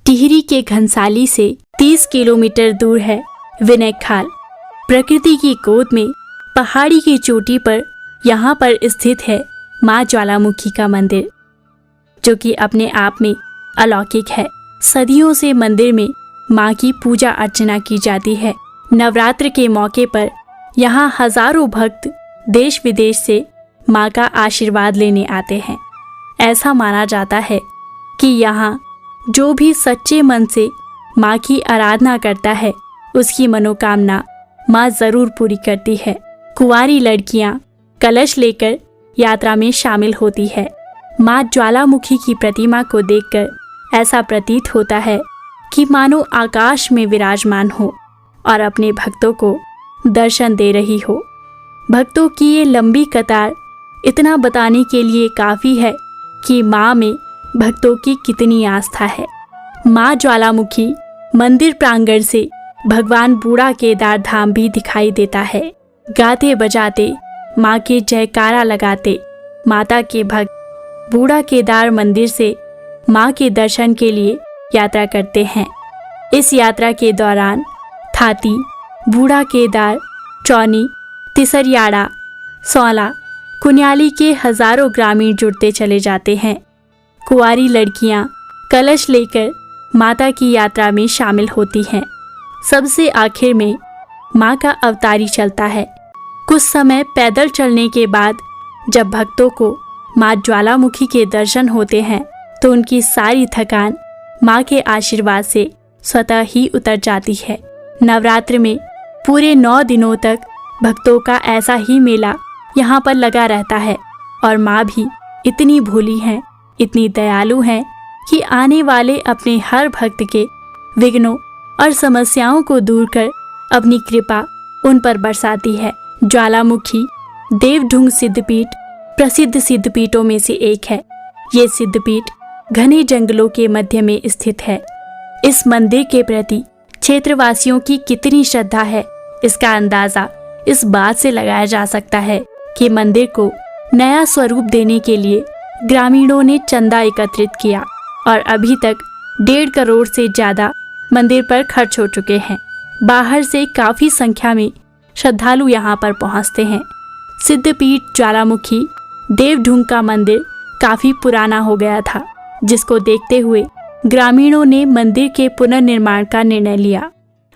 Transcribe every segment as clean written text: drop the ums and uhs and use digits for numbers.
टिहरी के घनसाली से 30 किलोमीटर दूर है विनय खाल। प्रकृति की गोद में पहाड़ी की चोटी पर यहाँ पर स्थित है माँ ज्वालामुखी का मंदिर, जो कि अपने आप में अलौकिक है। सदियों से मंदिर में माँ की पूजा अर्चना की जाती है। नवरात्र के मौके पर यहाँ हजारों भक्त देश विदेश से माँ का आशीर्वाद लेने आते हैं। ऐसा माना जाता है कि यहाँ जो भी सच्चे मन से माँ की आराधना करता है, उसकी मनोकामना माँ जरूर पूरी करती है। कुंवारी लड़कियाँ कलश लेकर यात्रा में शामिल होती है। माँ ज्वालामुखी की प्रतिमा को देखकर ऐसा प्रतीत होता है कि मानो आकाश में विराजमान हो और अपने भक्तों को दर्शन दे रही हो। भक्तों की ये लंबी कतार इतना बताने के लिए काफ़ी है कि माँ में भक्तों की कितनी आस्था है। माँ ज्वालामुखी मंदिर प्रांगण से भगवान बूढ़ा केदार धाम भी दिखाई देता है। गाते बजाते माँ के जयकारा लगाते माता के भक्त बूढ़ा केदार मंदिर से माँ के दर्शन के लिए यात्रा करते हैं। इस यात्रा के दौरान थाती, बूढ़ा केदार, चौनी, तिसरियाड़ा, सौला, कुनियाली के हजारों ग्रामीण जुड़ते चले जाते हैं। कुंवारी लड़कियां कलश लेकर माता की यात्रा में शामिल होती हैं। सबसे आखिर में माँ का अवतारी चलता है। कुछ समय पैदल चलने के बाद जब भक्तों को माँ ज्वालामुखी के दर्शन होते हैं तो उनकी सारी थकान माँ के आशीर्वाद से स्वतः ही उतर जाती है। नवरात्र में पूरे 9 दिनों तक भक्तों का ऐसा ही मेला यहाँ पर लगा रहता है और माँ भी इतनी भोली हैं, इतनी दयालु हैं कि आने वाले अपने हर भक्त के विघ्नों और समस्याओं को दूर कर अपनी कृपा उन पर बरसाती है। ज्वालामुखी देवढुंग सिद्धपीठ प्रसिद्ध सिद्धपीठों में से एक है। ये सिद्धपीठ घने जंगलों के मध्य में स्थित है। इस मंदिर के प्रति क्षेत्रवासियों की कितनी श्रद्धा है, इसका अंदाजा इस बात से लगाया जा सकता है कि मंदिर को नया स्वरूप देने के लिए ग्रामीणों ने चंदा एकत्रित किया और अभी तक 1.5 करोड़ से ज़्यादा मंदिर पर खर्च हो चुके हैं। बाहर से काफ़ी संख्या में श्रद्धालु यहाँ पर पहुँचते हैं। सिद्धपीठ ज्वालामुखी देवढुंग का मंदिर काफ़ी पुराना हो गया था, जिसको देखते हुए ग्रामीणों ने मंदिर के पुनर्निर्माण का निर्णय लिया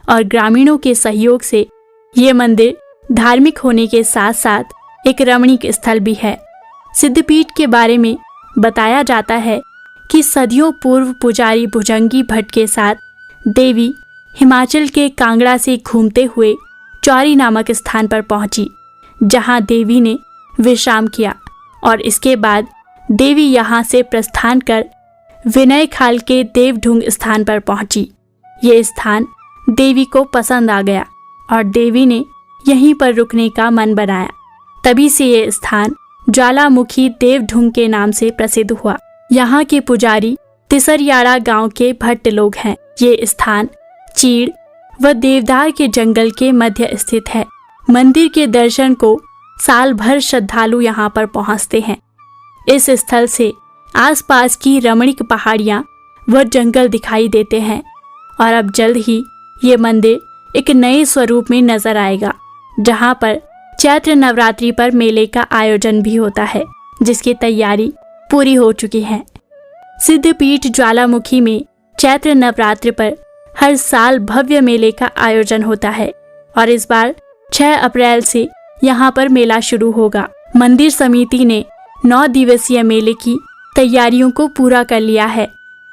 और ग्रामीणों के सहयोग से ये मंदिर धार्मिक होने के साथ साथ एक रमणीक स्थल भी है। सिद्धपीठ के बारे में बताया जाता है कि सदियों पूर्व पुजारी भुजंगी भट्ट के साथ देवी हिमाचल के कांगड़ा से घूमते हुए चौरी नामक स्थान पर पहुंची, जहां देवी ने विश्राम किया और इसके बाद देवी यहां से प्रस्थान कर विनय खाल के देवढुंग स्थान पर पहुंची। ये स्थान देवी को पसंद आ गया और देवी ने यहीं पर रुकने का मन बनाया। तभी से ये स्थान ज्वालामुखी देवढुंग के नाम से प्रसिद्ध हुआ। यहाँ के पुजारी तिसरियाड़ा गांव के भट्ट लोग हैं। ये स्थान चीड़ व देवदार के जंगल के मध्य स्थित है। मंदिर के दर्शन को साल भर श्रद्धालु यहाँ पर पहुँचते हैं। इस स्थल से आसपास की रमणीक पहाड़ियाँ व जंगल दिखाई देते हैं और अब जल्द ही ये मंदिर एक नए स्वरूप में नजर आएगा, जहाँ पर चैत्र नवरात्रि पर मेले का आयोजन भी होता है, जिसकी तैयारी पूरी हो चुकी है। सिद्धपीठ ज्वालामुखी में चैत्र नवरात्रि पर हर साल भव्य मेले का आयोजन होता है और इस बार 6 अप्रैल से यहाँ पर मेला शुरू होगा। मंदिर समिति ने 9 दिवसीय मेले की तैयारियों को पूरा कर लिया है।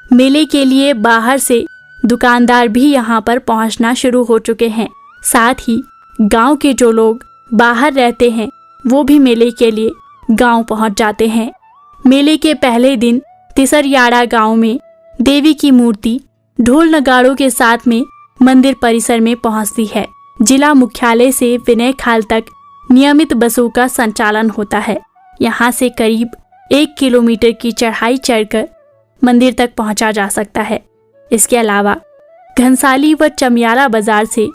मेले के लिए बाहर से दुकानदार भी यहाँ पर पहुँचना शुरू हो चुके हैं। साथ ही गांव के जो लोग बाहर रहते हैं वो भी मेले के लिए गांव पहुँच जाते हैं। मेले के पहले दिन तिसरियाड़ा गांव में देवी की मूर्ति ढोल नगाड़ों के साथ में मंदिर परिसर में पहुँचती है। जिला मुख्यालय से विनय खाल तक नियमित बसों का संचालन होता है। यहाँ से करीब 1 किलोमीटर की चढ़ाई चढ़कर मंदिर तक पहुँचा जा सकता है। इसके अलावा घनसाली व चमियाला बाजार से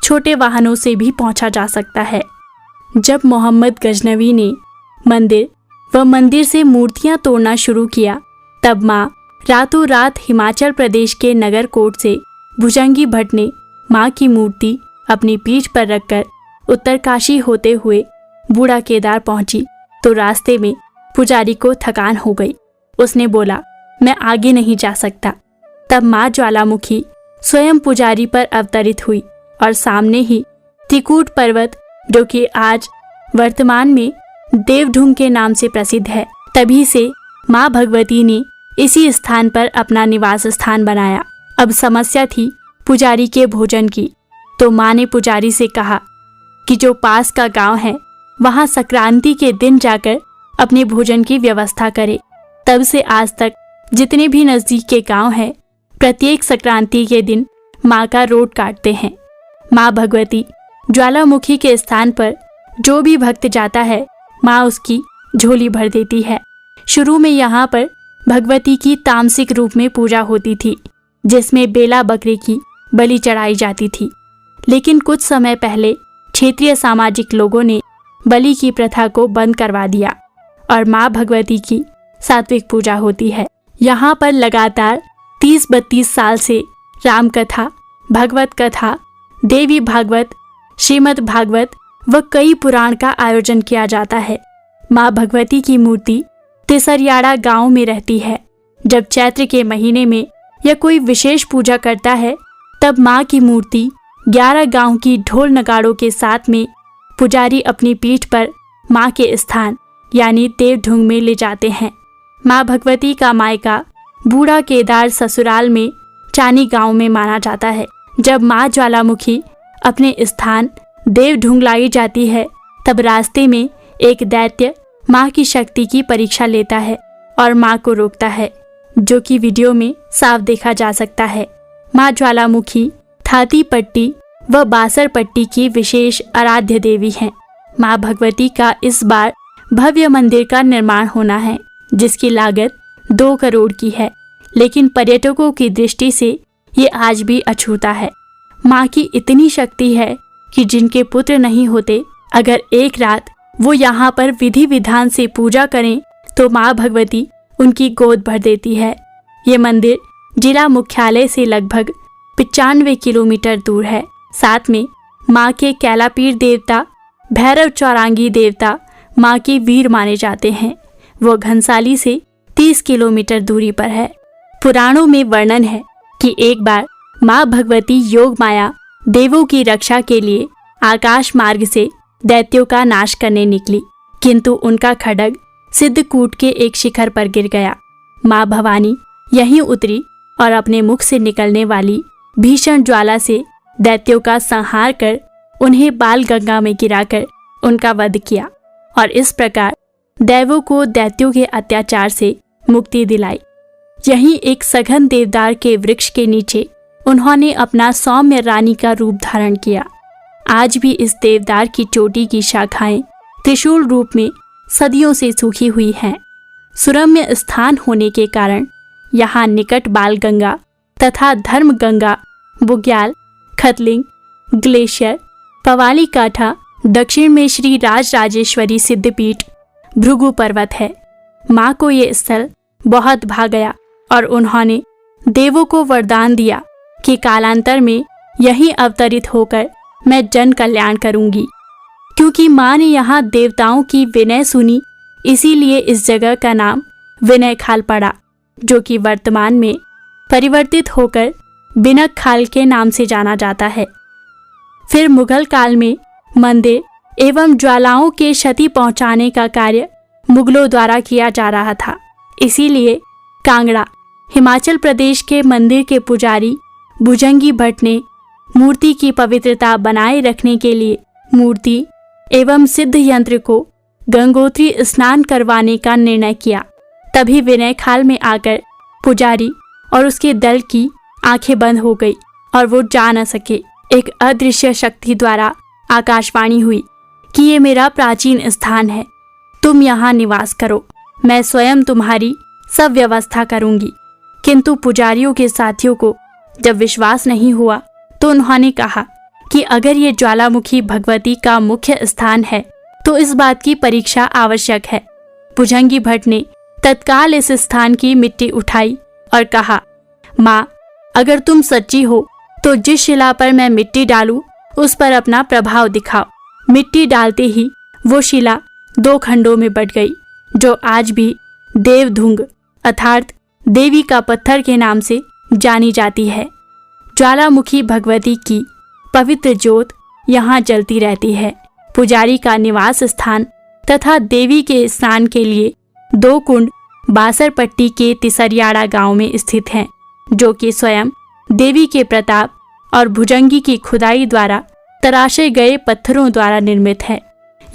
छोटे वाहनों से भी पहुँचा जा सकता है। जब मोहम्मद गजनवी ने मंदिर व मंदिर से मूर्तियाँ तोड़ना शुरू किया, तब माँ रातों रात हिमाचल प्रदेश के नगरकोट से भुजंगी भट्ट ने माँ की मूर्ति अपनी पीठ पर रखकर उत्तरकाशी होते हुए बूढ़ा केदार पहुंची तो रास्ते में पुजारी को थकान हो गई। उसने बोला, मैं आगे नहीं जा सकता। तब माँ ज्वालामुखी स्वयं पुजारी पर अवतरित हुई और सामने ही त्रिकूट पर्वत, जो कि आज वर्तमान में देवढुंग के नाम से प्रसिद्ध है, तभी से माँ भगवती ने इसी स्थान पर अपना निवास स्थान बनाया। अब समस्या थी पुजारी के भोजन की, तो माँ ने पुजारी से कहा कि जो पास का गांव है वहां संक्रांति के दिन जाकर अपने भोजन की व्यवस्था करे। तब से आज तक जितने भी नजदीक के गांव हैं, प्रत्येक संक्रांति के दिन माँ का रोट काटते हैं। माँ भगवती ज्वालामुखी के स्थान पर जो भी भक्त जाता है, माँ उसकी झोली भर देती है। शुरू में यहाँ पर भगवती की तामसिक रूप में पूजा होती थी, जिसमें बेला बकरे की बलि चढ़ाई जाती थी। लेकिन कुछ समय पहले क्षेत्रीय सामाजिक लोगों ने बलि की प्रथा को बंद करवा दिया और माँ भगवती की सात्विक पूजा होती है। यहाँ पर लगातार 30-32 साल से राम कथा, भगवत कथा, देवी भागवत, श्रीमद् भागवत व कई पुराण का आयोजन किया जाता है। माँ भगवती की मूर्ति तिसरियाड़ा गांव में रहती है। जब चैत्र के महीने में या कोई विशेष पूजा करता है, तब माँ की मूर्ति 11 गांव की ढोल नगाड़ों के साथ में पुजारी अपनी पीठ पर माँ के स्थान यानी देवढुंग में ले जाते हैं। माँ भगवती का मायका बूढ़ा केदार ससुराल में चानी गांव में माना जाता है। जब माँ ज्वालामुखी अपने स्थान देवढुंग लाई जाती है, तब रास्ते में एक दैत्य माँ की शक्ति की परीक्षा लेता है और माँ को रोकता है, जो कि वीडियो में साफ देखा जा सकता है। माँ ज्वालामुखी थाती पट्टी व बासर पट्टी की विशेष आराध्य देवी हैं। माँ भगवती का इस बार भव्य मंदिर का निर्माण होना है, जिसकी लागत 2 करोड़ की है, लेकिन पर्यटकों की दृष्टि से ये आज भी अछूता है। माँ की इतनी शक्ति है कि जिनके पुत्र नहीं होते, अगर एक रात वो यहाँ पर विधि विधान से पूजा करें तो माँ भगवती उनकी गोद भर देती है। ये मंदिर जिला मुख्यालय से लगभग 95 किलोमीटर दूर है। साथ में माँ के कैलापीर देवता, भैरव चौरांगी देवता माँ के वीर माने जाते हैं। वो घनसाली से 30 किलोमीटर दूरी पर है। पुराणों में वर्णन है कि एक बार माँ भगवती योग माया देवों की रक्षा के लिए आकाश मार्ग से दैत्यों का नाश करने निकली, किंतु उनका खड्ग सिद्धकूट के एक शिखर पर गिर गया। माँ भवानी यहीं उतरी और अपने मुख से निकलने वाली भीषण ज्वाला से दैत्यों का संहार कर उन्हें बाल गंगा में गिराकर उनका वध किया और इस प्रकार दैवों को दैत्यों के अत्याचार से मुक्ति दिलाई। यहीं एक सघन देवदार के वृक्ष के नीचे उन्होंने अपना सौम्य रानी का रूप धारण किया। आज भी इस देवदार की चोटी की शाखाएं त्रिशूल रूप में सदियों से सूखी हुई हैं। सुरम्य स्थान होने के कारण यहाँ निकट बाल गंगा तथा धर्म गंगा, बुग्याल, खतलिंग, ग्लेशियर, पवाली काठा, दक्षिण में श्री राजराजेश्वरी सिद्धपीठ, भृगु पर्वत है। माँ को ये स्थल बहुत भा गया और उन्होंने देवों को वरदान दिया कि कालांतर में यहीं अवतरित होकर मैं जन कल्याण करूंगी। क्योंकि माँ ने यहाँ देवताओं की विनय सुनी, इसीलिए इस जगह का नाम विनय खाल पड़ा, जो कि वर्तमान में परिवर्तित होकर बिनक खाल के नाम से जाना जाता है। फिर मुगल काल में मंदिर एवं ज्वालाओं के क्षति पहुंचाने का कार्य मुगलों द्वारा किया जा रहा था। इसीलिए कांगड़ा, हिमाचल प्रदेश के मंदिर के पुजारी भुजंगी भट्ट ने मूर्ति की पवित्रता बनाए रखने के लिए मूर्ति एवं सिद्ध यंत्र को गंगोत्री स्नान करवाने का निर्णय किया। तभी विनय खाल में आकर पुजारी और उसके दल की आंखें बंद हो गई और वो जा न सके। एक अदृश्य शक्ति द्वारा आकाशवाणी हुई कि ये मेरा प्राचीन स्थान है, तुम यहाँ निवास करो, मैं स्वयं तुम्हारी सब व्यवस्था करूंगी। किंतु पुजारियों के साथियों को जब विश्वास नहीं हुआ तो उन्होंने कहा कि अगर ये ज्वालामुखी भगवती का मुख्य स्थान है तो इस बात की परीक्षा आवश्यक है। भुजंगी भट्ट ने तत्काल इस स्थान की मिट्टी उठाई और कहा, माँ, अगर तुम सच्ची हो तो जिस शिला पर मैं मिट्टी डालूं उस पर अपना प्रभाव दिखाओ। मिट्टी डालते ही वो शिला 2 खंडों में बट गई, जो आज भी देवधुंग अर्थात देवी का पत्थर के नाम से जानी जाती है। ज्वालामुखी भगवती की पवित्र ज्योत यहाँ जलती रहती है। पुजारी का निवास स्थान तथा देवी के स्नान के लिए 2 कुंड बासरपट्टी के तिसरियाड़ा गांव में स्थित हैं, जो कि स्वयं देवी के प्रताप और भुजंगी की खुदाई द्वारा तराशे गए पत्थरों द्वारा निर्मित है।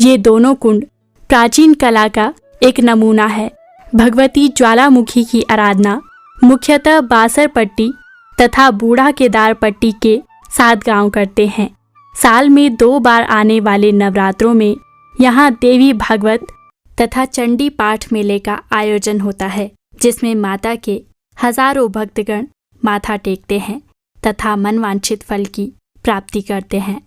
ये दोनों कुंड प्राचीन कला का एक नमूना है। भगवती ज्वालामुखी की आराधना मुख्यतः बासरपट्टी तथा बूढ़ा केदार पट्टी के 7 गांव करते हैं। साल में 2 बार आने वाले नवरात्रों में यहाँ देवी भागवत तथा चंडी पाठ मेले का आयोजन होता है, जिसमें माता के हजारों भक्तगण माथा टेकते हैं तथा मनवांछित फल की प्राप्ति करते हैं।